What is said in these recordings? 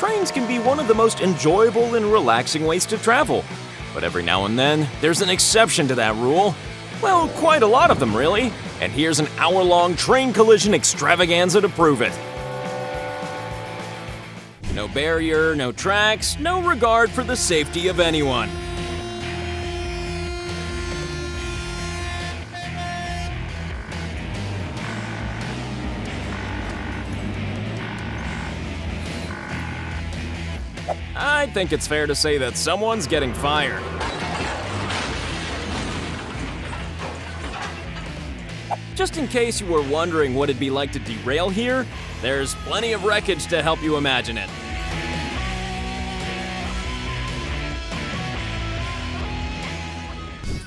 Trains can be one of the most enjoyable and relaxing ways to travel. But every now and then, there's an exception to that rule. Well, quite a lot of them, really. And here's an hour-long train collision extravaganza to prove it. No barrier, no tracks, no regard for the safety of anyone. I think it's fair to say that someone's getting fired. Just in case you were wondering what it'd be like to derail here, there's plenty of wreckage to help you imagine it.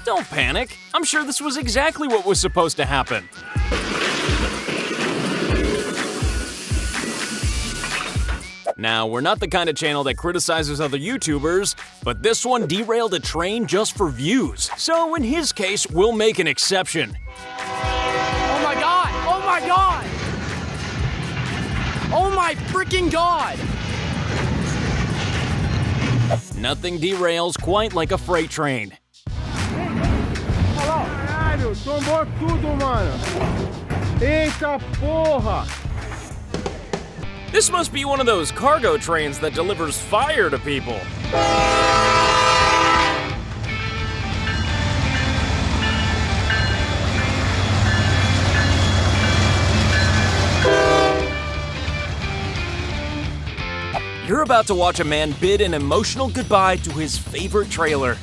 Don't panic. I'm sure this was exactly what was supposed to happen. Now, we're not the kind of channel that criticizes other YouTubers, but this one derailed a train just for views. So in his case, we'll make an exception. Oh my god! Oh my god! Oh my freaking god! Nothing derails quite like a freight train. Caralho, tombou tudo, mano. Eita porra! This must be one of those cargo trains that delivers fire to people. You're about to watch a man bid an emotional goodbye to his favorite trailer.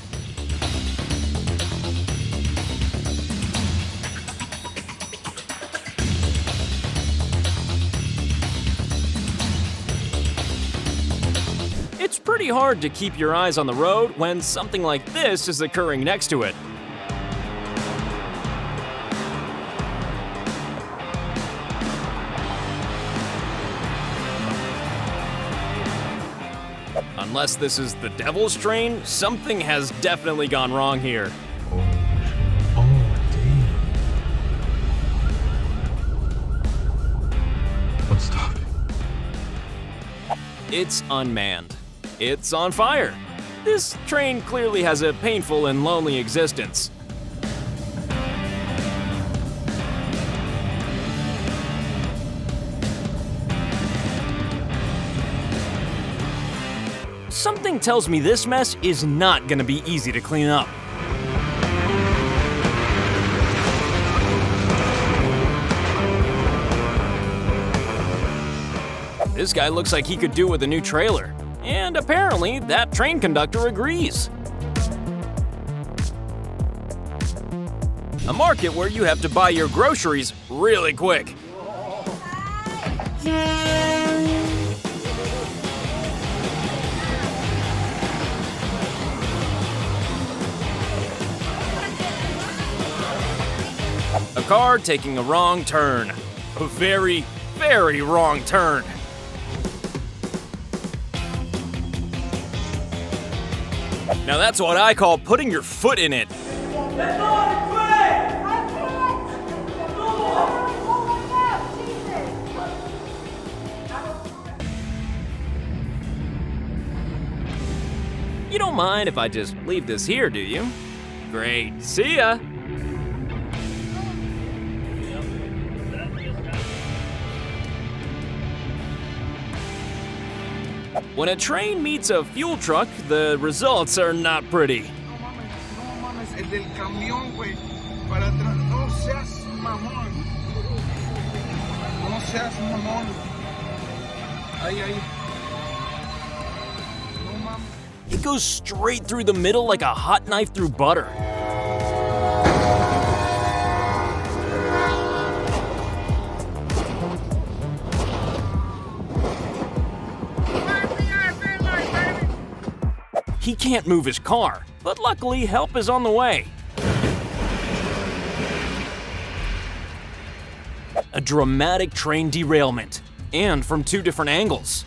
It's pretty hard to keep your eyes on the road when something like this is occurring next to it. Unless this is the devil's train, something has definitely gone wrong here. What's stopping? It's unmanned. It's on fire. This train clearly has a painful and lonely existence. Something tells me this mess is not gonna be easy to clean up. This guy looks like he could do with a new trailer. And apparently, that train conductor agrees. A market where you have to buy your groceries really quick. A car taking a wrong turn. A very, very wrong turn. Now that's what I call putting your foot in it. You don't mind if I just leave this here, do you? Great, see ya! When a train meets a fuel truck, the results are not pretty. No mames, el del camión, güey. Para atrás. No seas mamón. No seas mamón. Ahí. No mames. It goes straight through the middle like a hot knife through butter. He can't move his car, but luckily help is on the way. A dramatic train derailment, and from two different angles.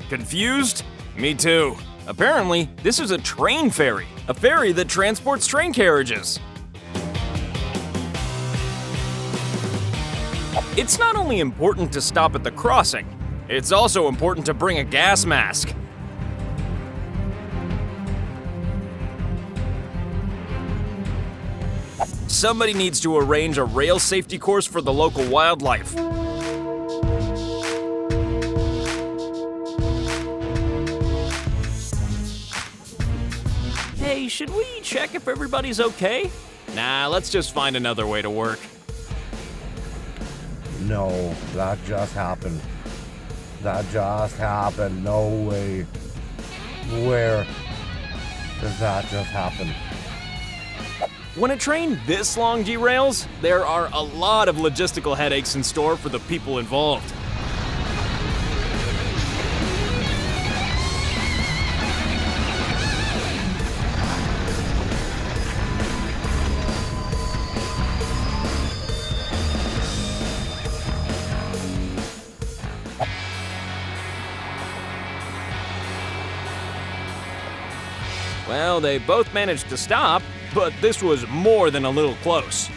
Confused? Me too. Apparently, this is a train ferry, a ferry that transports train carriages. It's not only important to stop at the crossing, it's also important to bring a gas mask. Somebody needs to arrange a rail safety course for the local wildlife. Hey, should we check if everybody's okay? Nah, let's just find another way to work. No, that just happened. That just happened. No way. Where does that just happen? When a train this long derails, there are a lot of logistical headaches in store for the people involved. Well, they both managed to stop, but this was more than a little close.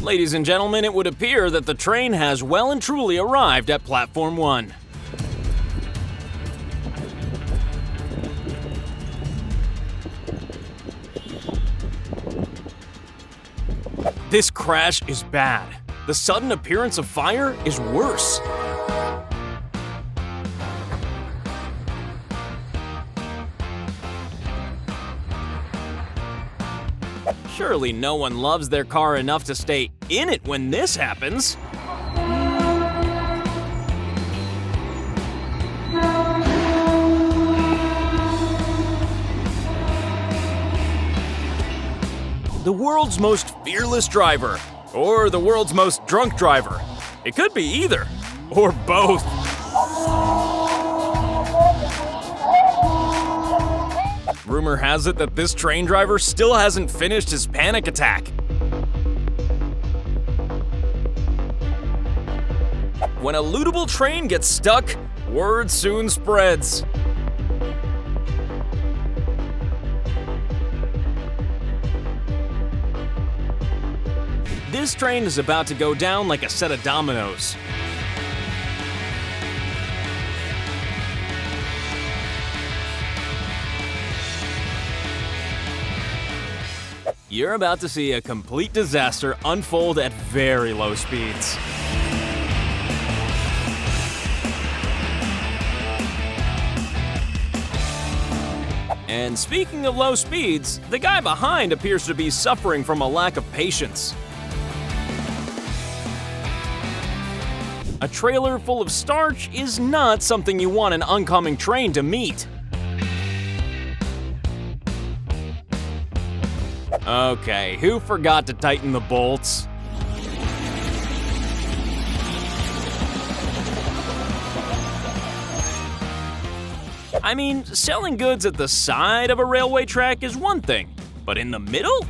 Ladies and gentlemen, it would appear that the train has well and truly arrived at Platform 1. This crash is bad. The sudden appearance of fire is worse. Surely no one loves their car enough to stay in it when this happens. The world's most fearless driver, or the world's most drunk driver. It could be either, or both. Rumor has it that this train driver still hasn't finished his panic attack. When a lootable train gets stuck, word soon spreads. This train is about to go down like a set of dominoes. You're about to see a complete disaster unfold at very low speeds. And speaking of low speeds, the guy behind appears to be suffering from a lack of patience. A trailer full of starch is not something you want an oncoming train to meet. Okay, who forgot to tighten the bolts? I mean, selling goods at the side of a railway track is one thing, but in the middle?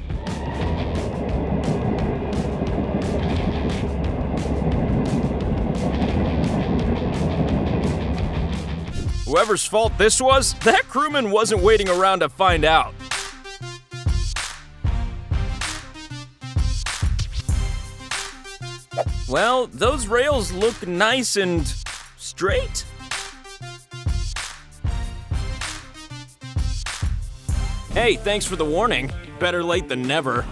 Whoever's fault this was, that crewman wasn't waiting around to find out. Well, those rails look nice and straight. Hey, thanks for the warning. Better late than never.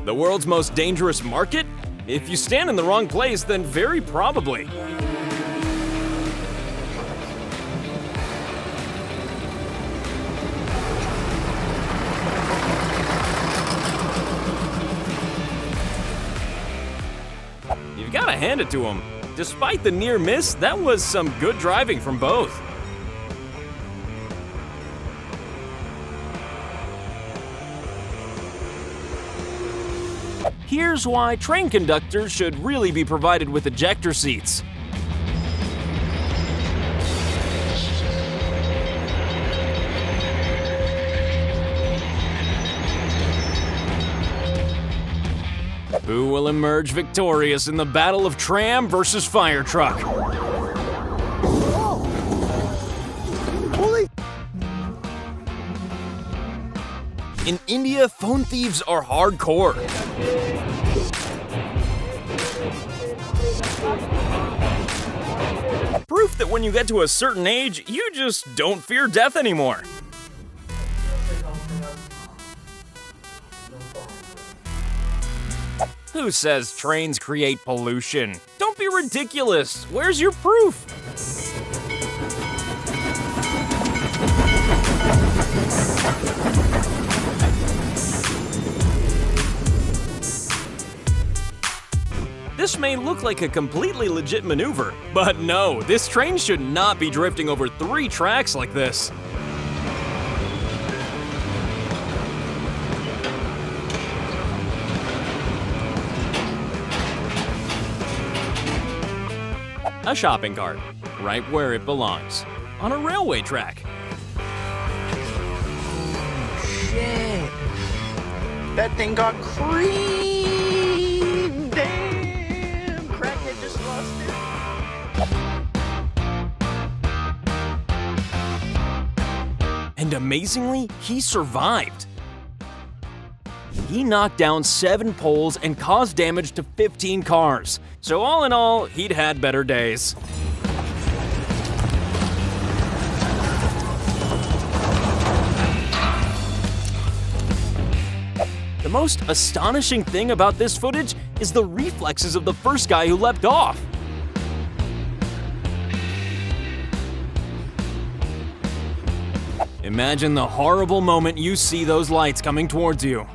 The world's most dangerous market? If you stand in the wrong place, then very probably. You've got to hand it to him. Despite the near miss, that was some good driving from both. Here's why train conductors should really be provided with ejector seats. Who will emerge victorious in the battle of tram versus fire truck? Holy! In India, phone thieves are hardcore. Proof that when you get to a certain age, you just don't fear death anymore. Who says trains create pollution? Don't be ridiculous. Where's your proof? This may look like a completely legit maneuver, but no, this train should not be drifting over 3 tracks like this. A shopping cart, right where it belongs, on a railway track. Shit. That thing got creamed. Damn. Crackhead just lost it. And amazingly, he survived. He knocked down 7 poles and caused damage to 15 cars. So all in all, he'd had better days. The most astonishing thing about this footage is the reflexes of the first guy who leapt off. Imagine the horrible moment you see those lights coming towards you.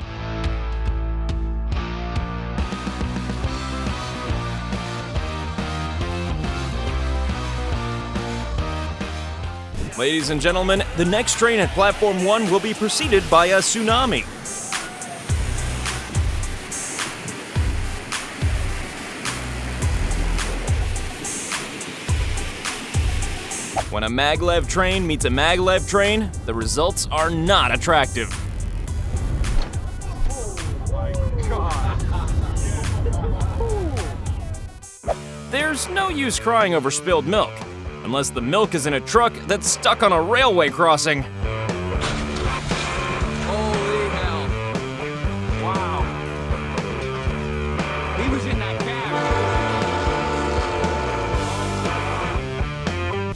Ladies and gentlemen, the next train at Platform 1 will be preceded by a tsunami. When a maglev train meets a maglev train, the results are not attractive. There's no use crying over spilled milk, unless the milk is in a truck that's stuck on a railway crossing. Holy hell. Wow. He was in that cab.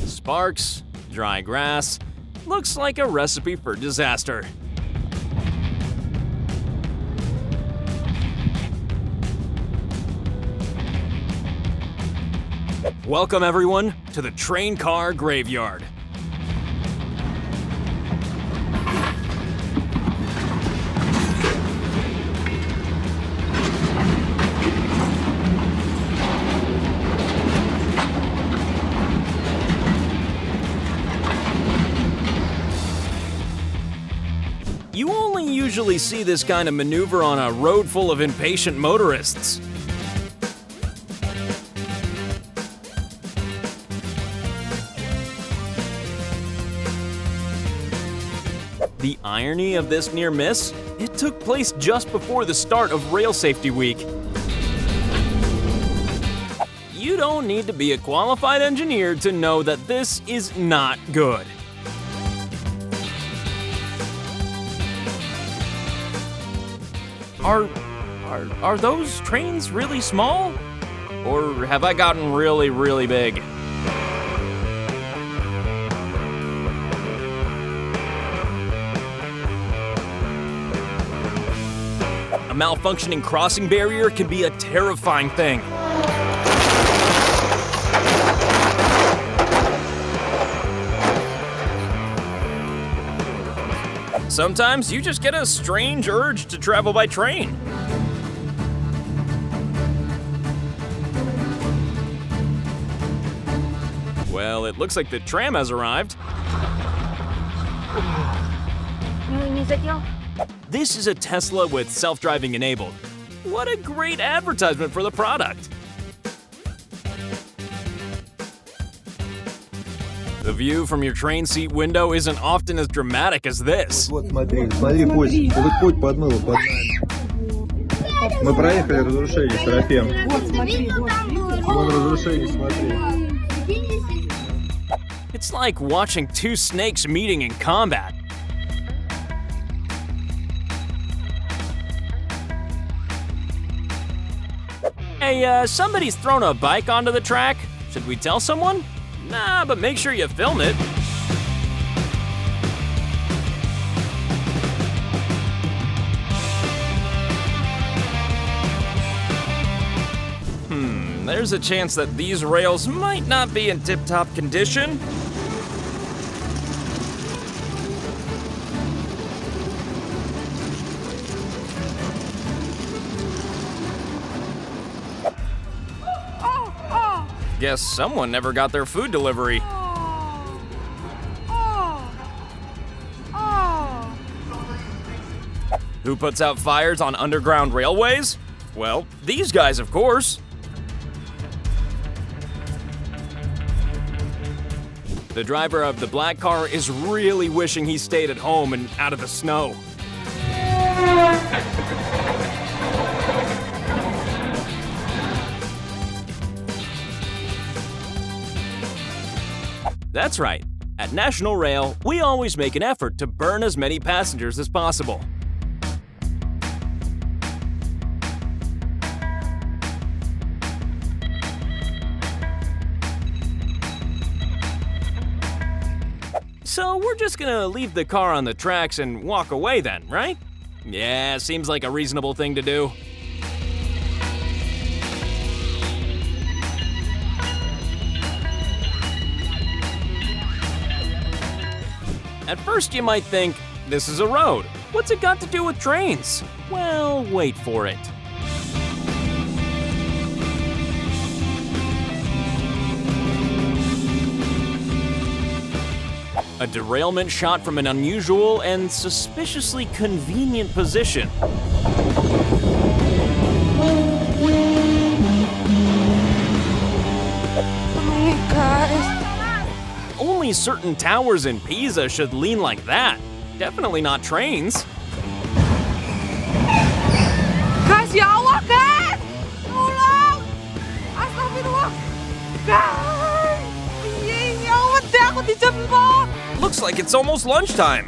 Sparks, dry grass, looks like a recipe for disaster. Welcome everyone to the train car graveyard. You only usually see this kind of maneuver on a road full of impatient motorists. The irony of this near miss? It took place just before the start of Rail Safety Week. You don't need to be a qualified engineer to know that this is not good. Are those trains really small? Or have I gotten really, really big? A malfunctioning crossing barrier can be a terrifying thing. Sometimes you just get a strange urge to travel by train. Well, it looks like the tram has arrived. This is a Tesla with self-driving enabled. What a great advertisement for the product. The view from your train seat window isn't often as dramatic as this. Вот смотри, смотри, Кость, вот подмыло под нами. Мы проехали разрушение, Серафим. Вот, смотри, вот, видишь? Вон разрушение, смотри. It's like watching two snakes meeting in combat. Hey, somebody's thrown a bike onto the track. Should we tell someone? Nah, but make sure you film it. There's a chance that these rails might not be in tip-top condition. Guess someone never got their food delivery. Who puts out fires on underground railways? Well, these guys, of course. The driver of the black car is really wishing he stayed at home and out of the snow. That's right. At National Rail, we always make an effort to burn as many passengers as possible. So we're just gonna leave the car on the tracks and walk away then, right? Yeah, seems like a reasonable thing to do. At first you might think, this is a road. What's it got to do with trains? Well, wait for it. A derailment shot from an unusual and suspiciously convenient position. Only certain towers in Pisa should lean like that. Definitely not trains. Guys, ya Allah, guys! Tolong! Astagfirullah! Guys! Ya Allah, aku dijemput! Looks like it's almost lunchtime.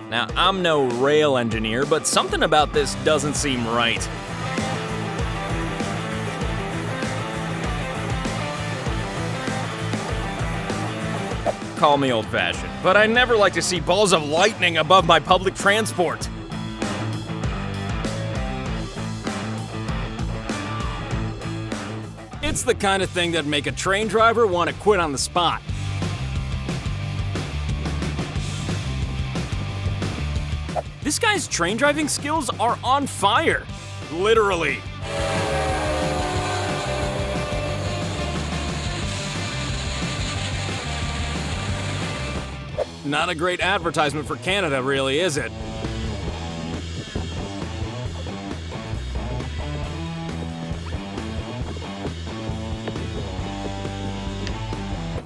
Now, I'm no rail engineer, but something about this doesn't seem right. Call me old-fashioned, but I never like to see balls of lightning above my public transport. It's the kind of thing that'd make a train driver want to quit on the spot. This guy's train driving skills are on fire. Literally. Not a great advertisement for Canada, really, is it?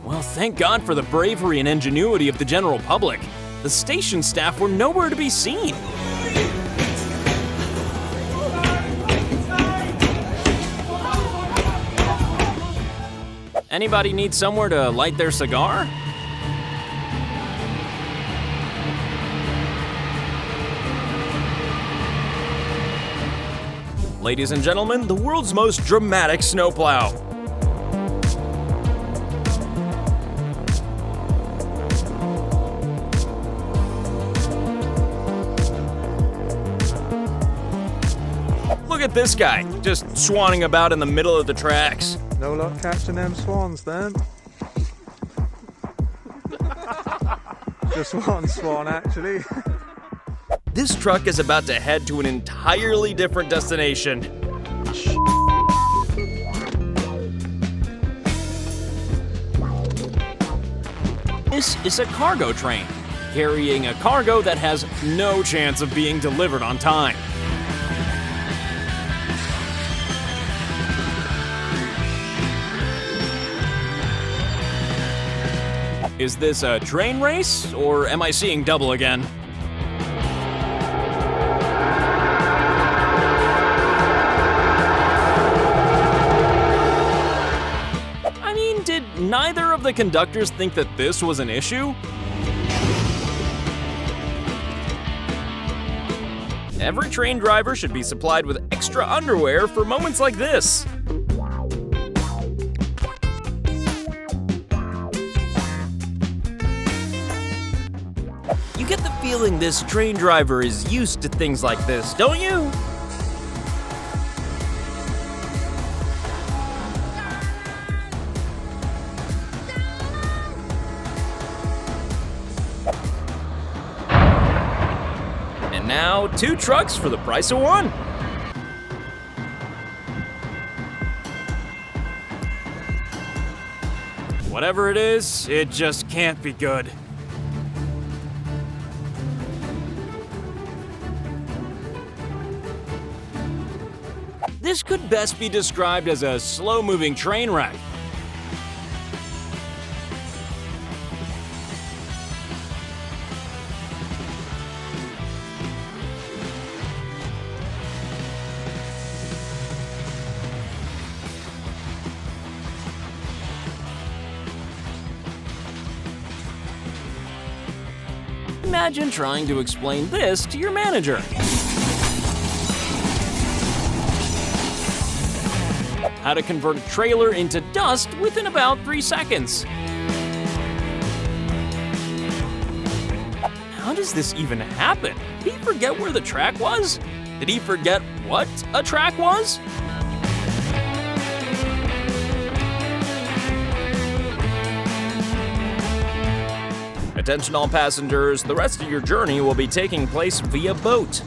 Well, thank God for the bravery and ingenuity of the general public. The station staff were nowhere to be seen. Anybody need somewhere to light their cigar? Ladies and gentlemen, the world's most dramatic snowplow. Look at this guy, just swanning about in the middle of the tracks. No luck catching them swans then. Just one swan actually. This truck is about to head to an entirely different destination. This is a cargo train, carrying a cargo that has no chance of being delivered on time. Is this a train race, or am I seeing double again? I mean, did neither of the conductors think that this was an issue? Every train driver should be supplied with extra underwear for moments like this. You get the feeling this train driver is used to things like this, don't you? And now, 2 trucks for the price of 1. Whatever it is, it just can't be good. This could best be described as a slow-moving train wreck. Imagine trying to explain this to your manager. How to convert a trailer into dust within about 3 seconds. How does this even happen? Did he forget where the track was? Did he forget what a track was? Attention all passengers, the rest of your journey will be taking place via boat.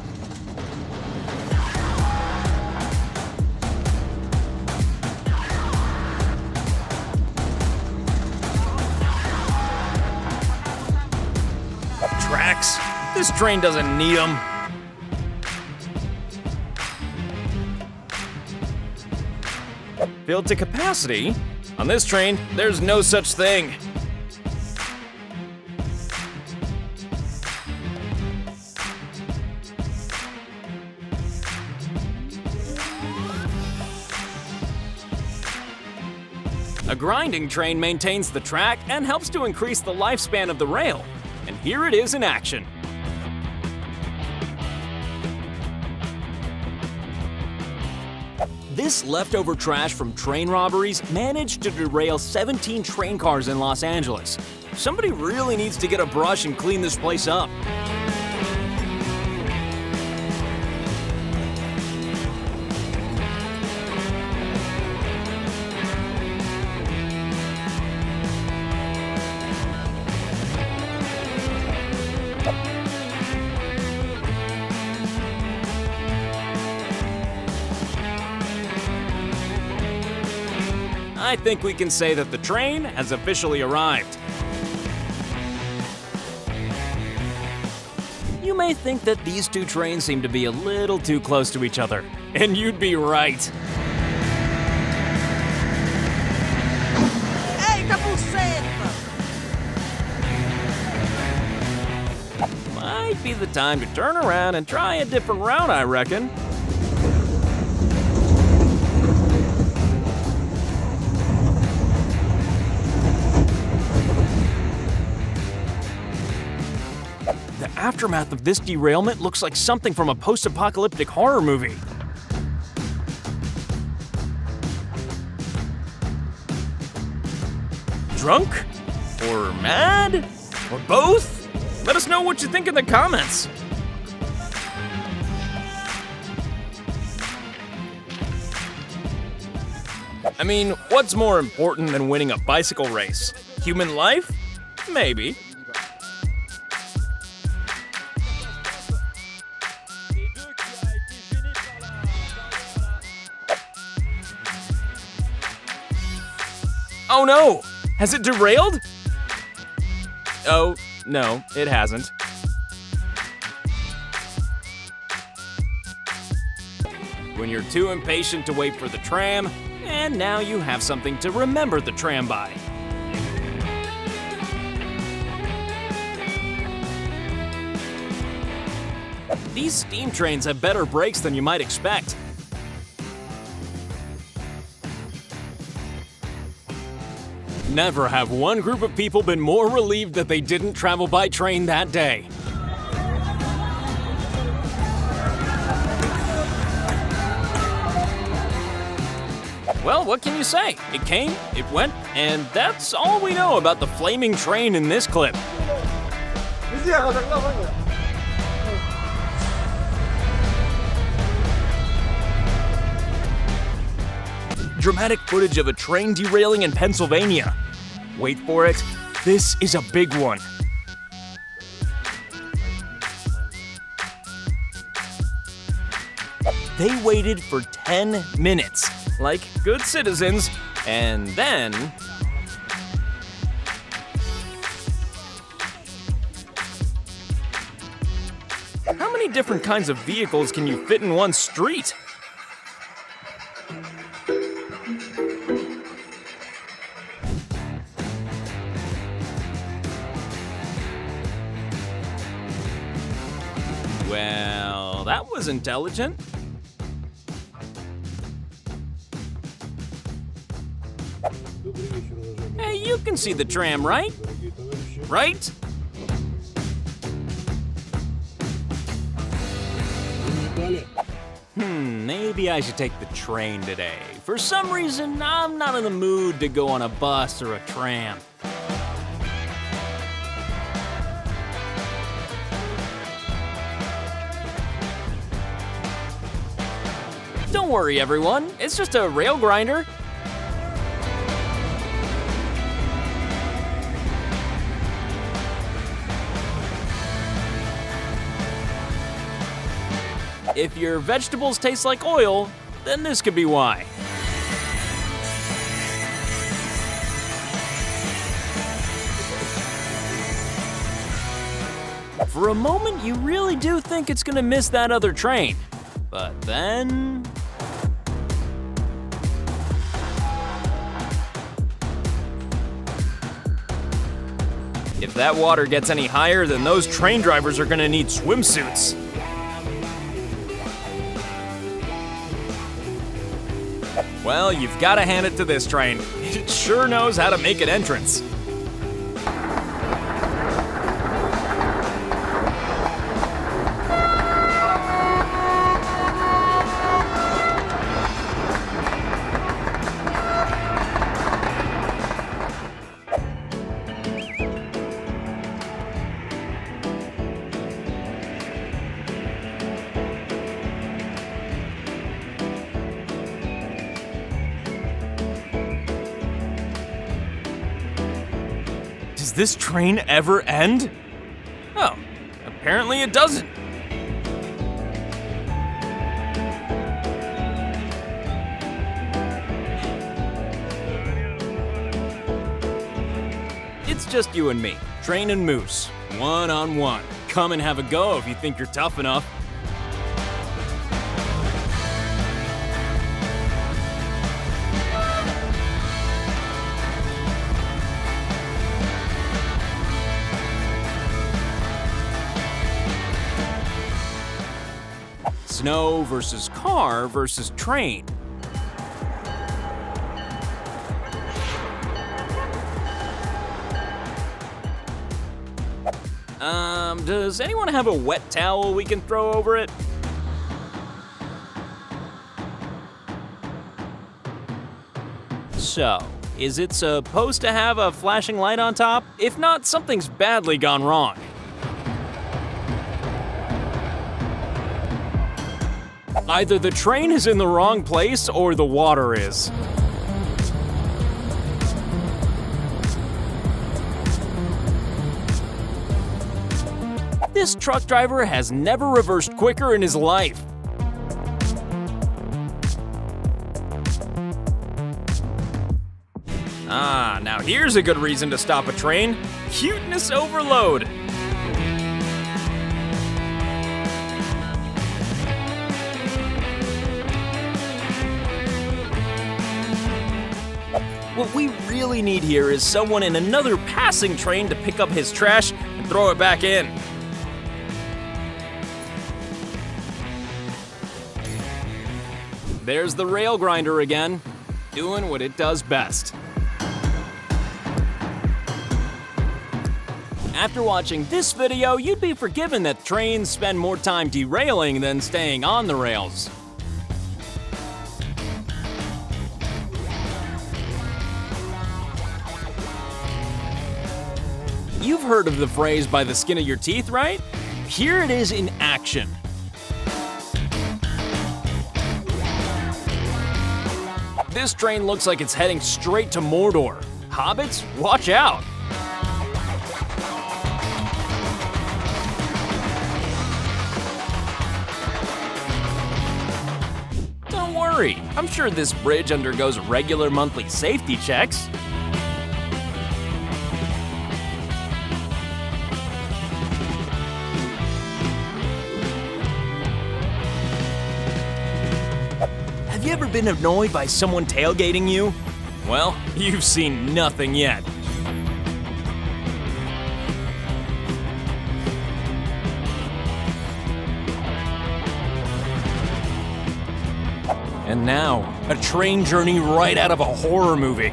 Tracks? This train doesn't need them. Filled to capacity? On this train, there's no such thing. A grinding train maintains the track and helps to increase the lifespan of the rail. And here it is in action. This leftover trash from train robberies managed to derail 17 train cars in Los Angeles. Somebody really needs to get a brush and clean this place up. I think we can say that the train has officially arrived. You may think that these 2 trains seem to be a little too close to each other, and you'd be right. Eita buceta! Might be the time to turn around and try a different route, I reckon. The aftermath of this derailment looks like something from a post-apocalyptic horror movie. Drunk? Or mad? Or both? Let us know what you think in the comments. I mean, what's more important than winning a bicycle race? Human life? Maybe. Oh no! Has it derailed? Oh, no, it hasn't. When you're too impatient to wait for the tram, and now you have something to remember the tram by. These steam trains have better brakes than you might expect. Never have one group of people been more relieved that they didn't travel by train that day. Well, what can you say? It came, it went, and that's all we know about the flaming train in this clip. Dramatic footage of a train derailing in Pennsylvania. Wait for it, this is a big one. They waited for 10 minutes, like good citizens, and then... How many different kinds of vehicles can you fit in one street? Well, that was intelligent. Hey, you can see the tram, right? Right? Maybe I should take the train today. For some reason, I'm not in the mood to go on a bus or a tram. Don't worry, everyone. It's just a rail grinder. If your vegetables taste like oil, then this could be why. For a moment, you really do think it's gonna miss that other train. But then... If that water gets any higher, then those train drivers are gonna need swimsuits. Well, you've got to hand it to this train. It sure knows how to make an entrance. Does this train ever end? Oh, apparently it doesn't. It's just you and me, Train and Moose, one-on-one. Come and have a go if you think you're tough enough. Snow versus car versus train. Does anyone have a wet towel we can throw over it? So, is it supposed to have a flashing light on top? If not, something's badly gone wrong. Either the train is in the wrong place or the water is. This truck driver has never reversed quicker in his life. Ah, now here's a good reason to stop a train. Cuteness overload. What we really need here is someone in another passing train to pick up his trash and throw it back in. There's the rail grinder again, doing what it does best. After watching this video, you'd be forgiven that trains spend more time derailing than staying on the rails. You've heard of the phrase by the skin of your teeth, right? Here it is in action. This train looks like it's heading straight to Mordor. Hobbits, watch out! Don't worry, I'm sure this bridge undergoes regular monthly safety checks. Have you ever been annoyed by someone tailgating you? Well, you've seen nothing yet. And now, a train journey right out of a horror movie.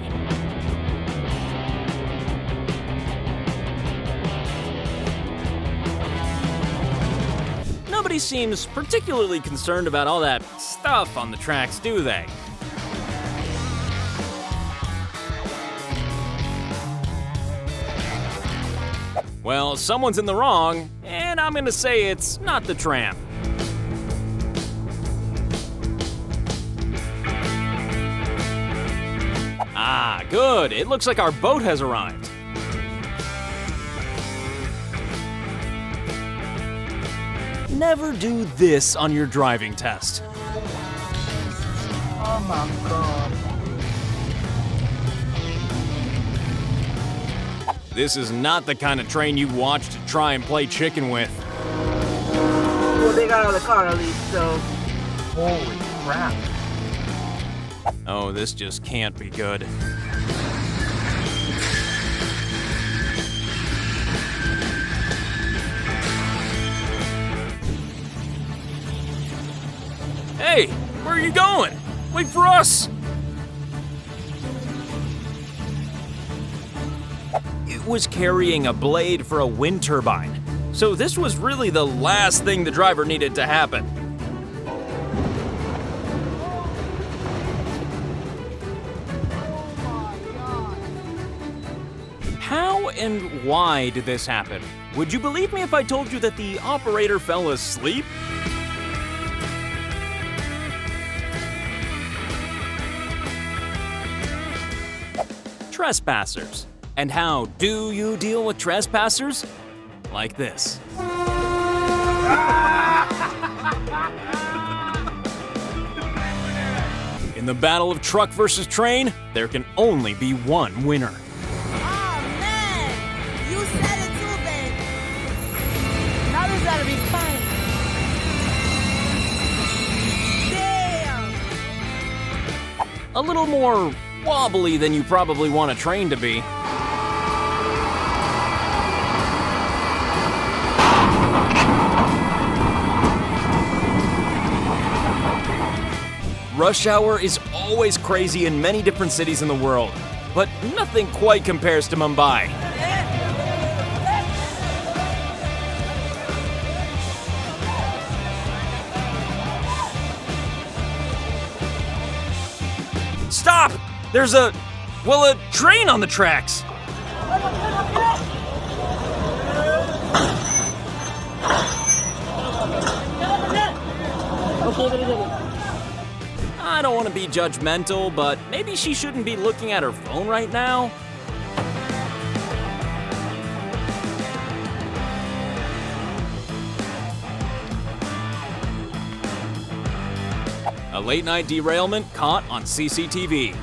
Nobody seems particularly concerned about all that stuff on the tracks, do they? Well, someone's in the wrong, and I'm gonna say it's not the tram. Ah, good. It looks like our boat has arrived. Never do this on your driving test. Oh my god. This is not the kind of train you watch to try and play chicken with. Well, they got out of the car at least, so. Holy crap. Oh, this just can't be good. Hey, where are you going? Wait for us! It was carrying a blade for a wind turbine, so this was really the last thing the driver needed to happen. How and why did this happen? Would you believe me if I told you that the operator fell asleep? Trespassers. And how do you deal with trespassers? Like this. In the battle of truck versus train, there can only be one winner. Oh man! You said it too, babe. Now there's gotta be fun. Damn! A little more wobbly than you probably want a train to be. Rush hour is always crazy in many different cities in the world, but nothing quite compares to Mumbai. Stop! There's a train on the tracks. I don't want to be judgmental, but maybe she shouldn't be looking at her phone right now. A late-night derailment caught on CCTV.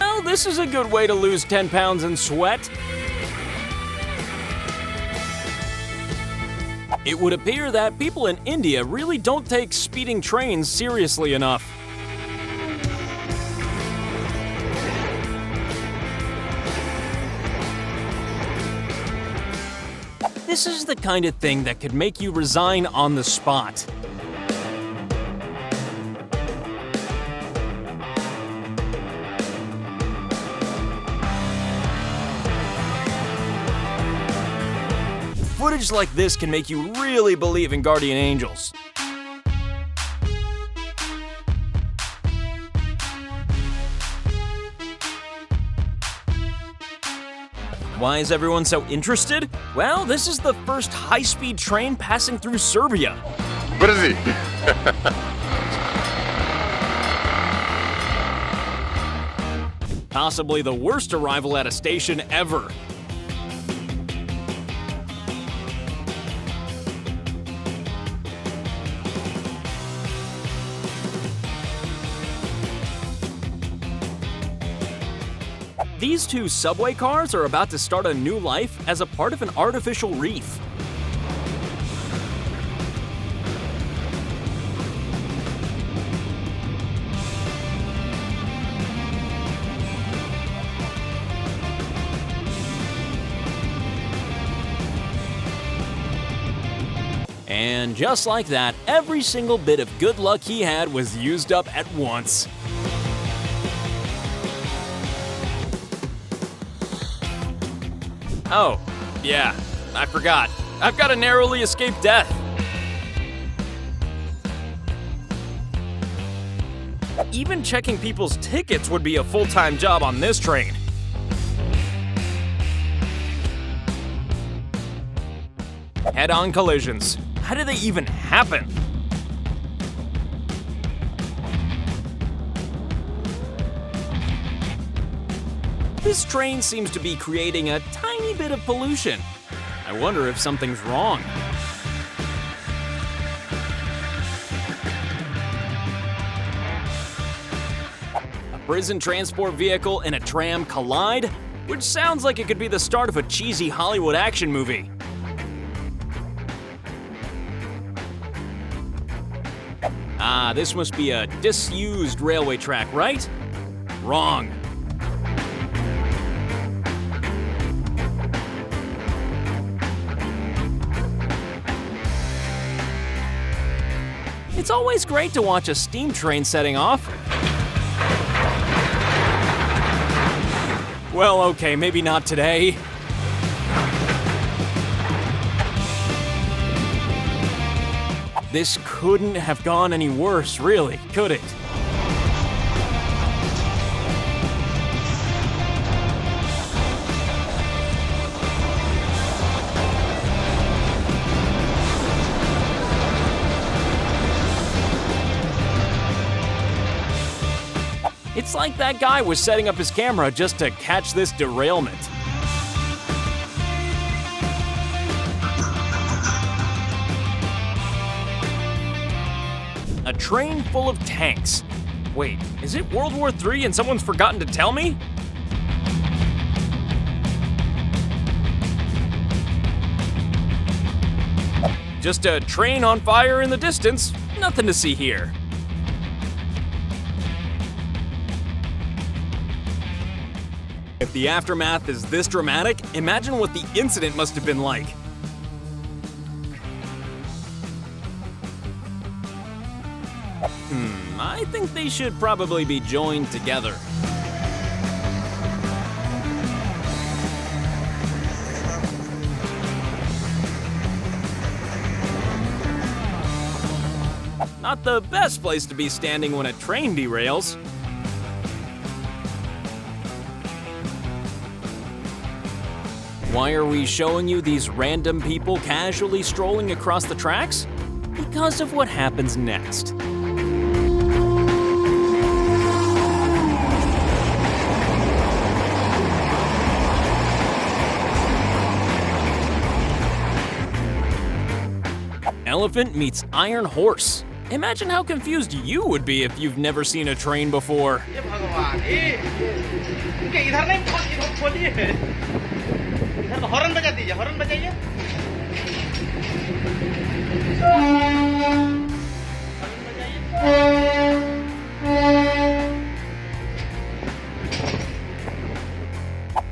Well, this is a good way to lose 10 pounds in sweat. It would appear that people in India really don't take speeding trains seriously enough. This is the kind of thing that could make you resign on the spot. Footage like this can make you really believe in guardian angels. Why is everyone so interested? Well, this is the first high-speed train passing through Serbia. Brzi. Possibly the worst arrival at a station ever. These two subway cars are about to start a new life as a part of an artificial reef. And just like that, every single bit of good luck he had was used up at once. Oh, yeah, I forgot. I've got a narrowly escaped death. Even checking people's tickets would be a full-time job on this train. Head-on collisions. How do they even happen? This train seems to be creating a tiny bit of pollution. I wonder if something's wrong. A prison transport vehicle and a tram collide, which sounds like it could be the start of a cheesy Hollywood action movie. Ah, this must be a disused railway track, right? Wrong. It's always great to watch a steam train setting off. Well, okay, maybe not today. This couldn't have gone any worse, really, could it? It's like that guy was setting up his camera just to catch this derailment. A train full of tanks. Wait, is it World War III and someone's forgotten to tell me? Just a train on fire in the distance. Nothing to see here. If the aftermath is this dramatic, imagine what the incident must have been like. I think they should probably be joined together. Not the best place to be standing when a train derails. Why are we showing you these random people casually strolling across the tracks? Because of what happens next. Elephant meets iron horse. Imagine how confused you would be if you've never seen a train before.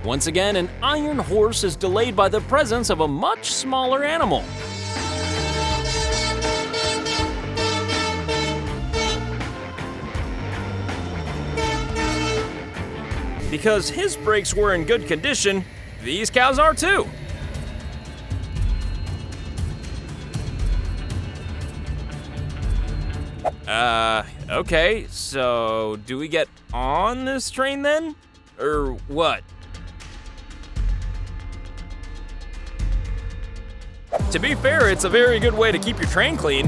Once again, an iron horse is delayed by the presence of a much smaller animal. Because his brakes were in good condition, these cows are too. Okay, so do we get on this train then? Or what? To be fair, it's a very good way to keep your train clean.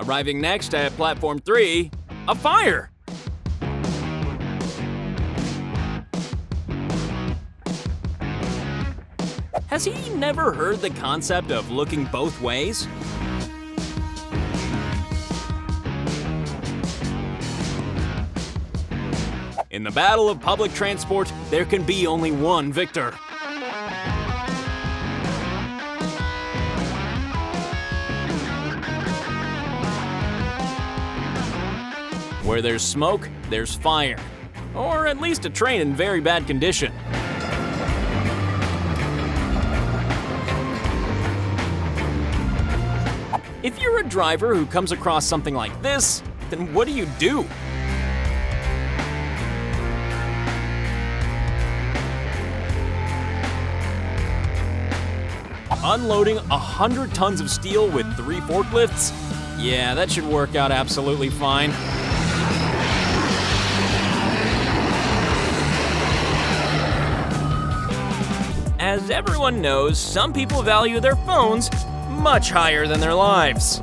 Arriving next at platform 3, a fire. Has he never heard the concept of looking both ways? In the battle of public transport, there can be only one victor. Where there's smoke, there's fire. Or at least a train in very bad condition. If you're a driver who comes across something like this, then what do you do? Unloading 100 tons of steel with 3 forklifts? Yeah, that should work out absolutely fine. As everyone knows, some people value their phones much higher than their lives.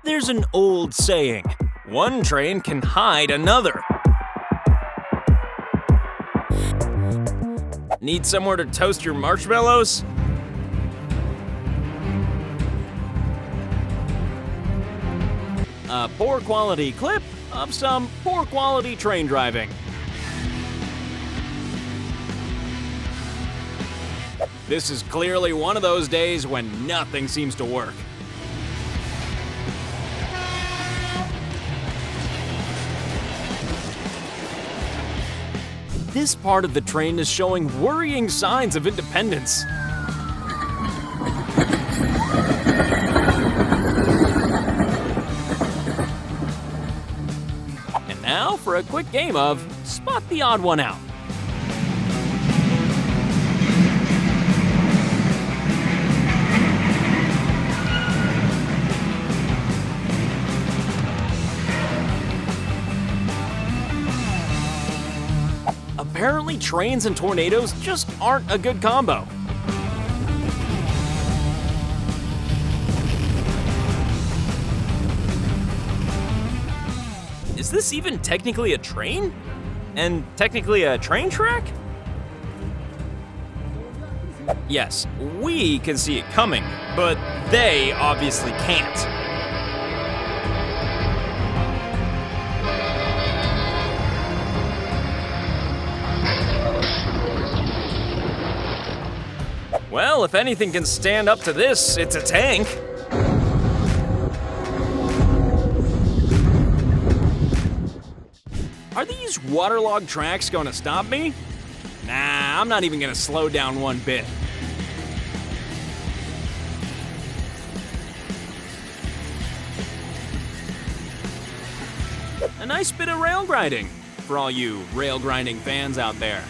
There's an old saying, one train can hide another. Need somewhere to toast your marshmallows? A poor quality clip of some poor quality train driving. This is clearly one of those days when nothing seems to work. This part of the train is showing worrying signs of independence. And now for a quick game of Spot the Odd One Out. Apparently, trains and tornadoes just aren't a good combo. Is this even technically a train? And technically a train track? Yes, we can see it coming, but they obviously can't. Well, if anything can stand up to this, it's a tank. Are these waterlogged tracks going to stop me? Nah, I'm not even going to slow down one bit. A nice bit of rail grinding for all you rail grinding fans out there.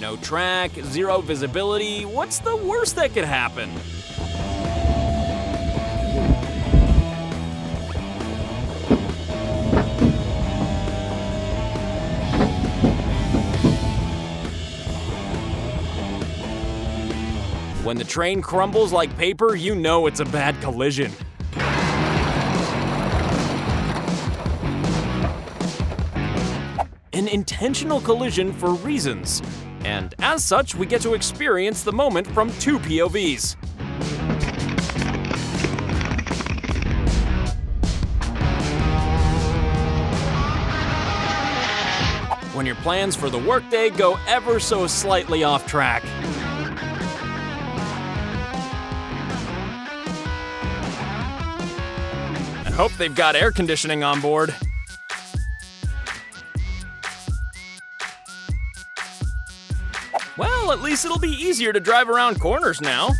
No track, zero visibility. What's the worst that could happen? When the train crumbles like paper, you know it's a bad collision. An intentional collision for reasons. And as such, we get to experience the moment from 2 POVs. when your plans for the workday go ever so slightly off track. I hope they've got air conditioning on board. Well, at least it'll be easier to drive around corners now.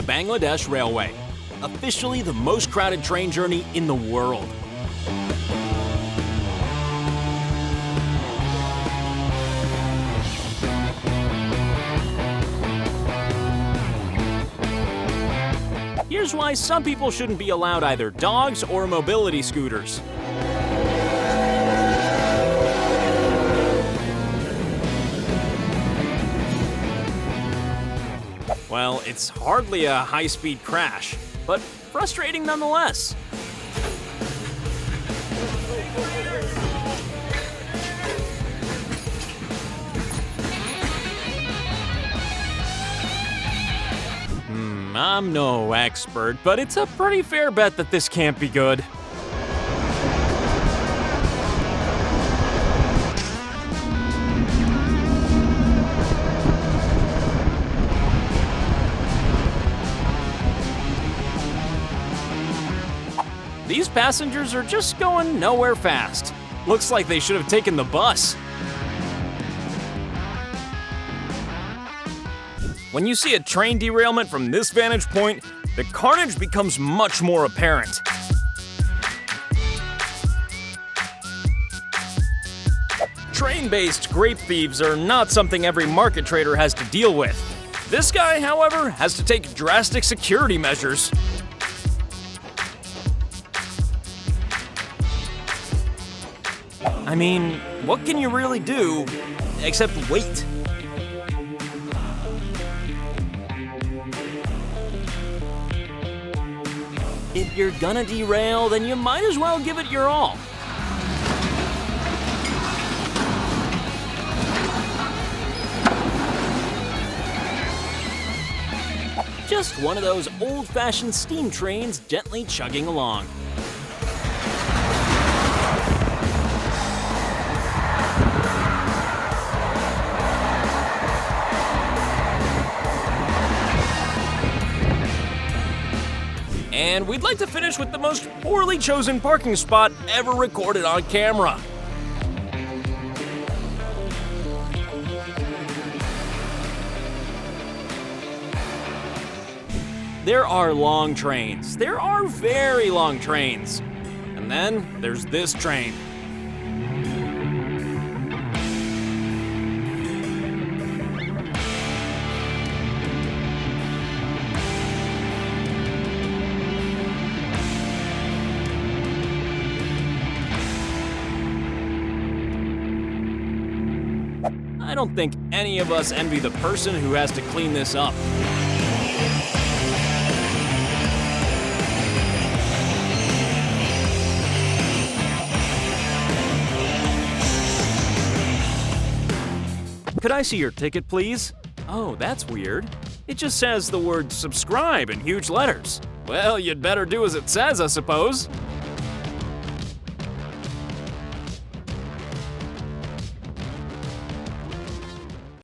Bangladesh Railway, officially the most crowded train journey in the world. Here's why some people shouldn't be allowed either dogs or mobility scooters. Well, it's hardly a high-speed crash, but frustrating nonetheless. I'm no expert, but it's a pretty fair bet that this can't be good. These passengers are just going nowhere fast. Looks like they should have taken the bus. When you see a train derailment from this vantage point, the carnage becomes much more apparent. Train-based grape thieves are not something every market trader has to deal with. This guy, however, has to take drastic security measures. I mean, what can you really do except wait? If you're gonna derail, then you might as well give it your all. Just one of those old-fashioned steam trains gently chugging along. And we'd like to finish with the most poorly chosen parking spot ever recorded on camera. There are long trains. There are very long trains. And then there's this train. I don't think any of us envy the person who has to clean this up. Could I see your ticket, please? Oh, that's weird. It just says the word subscribe in huge letters. Well, you'd better do as it says, I suppose.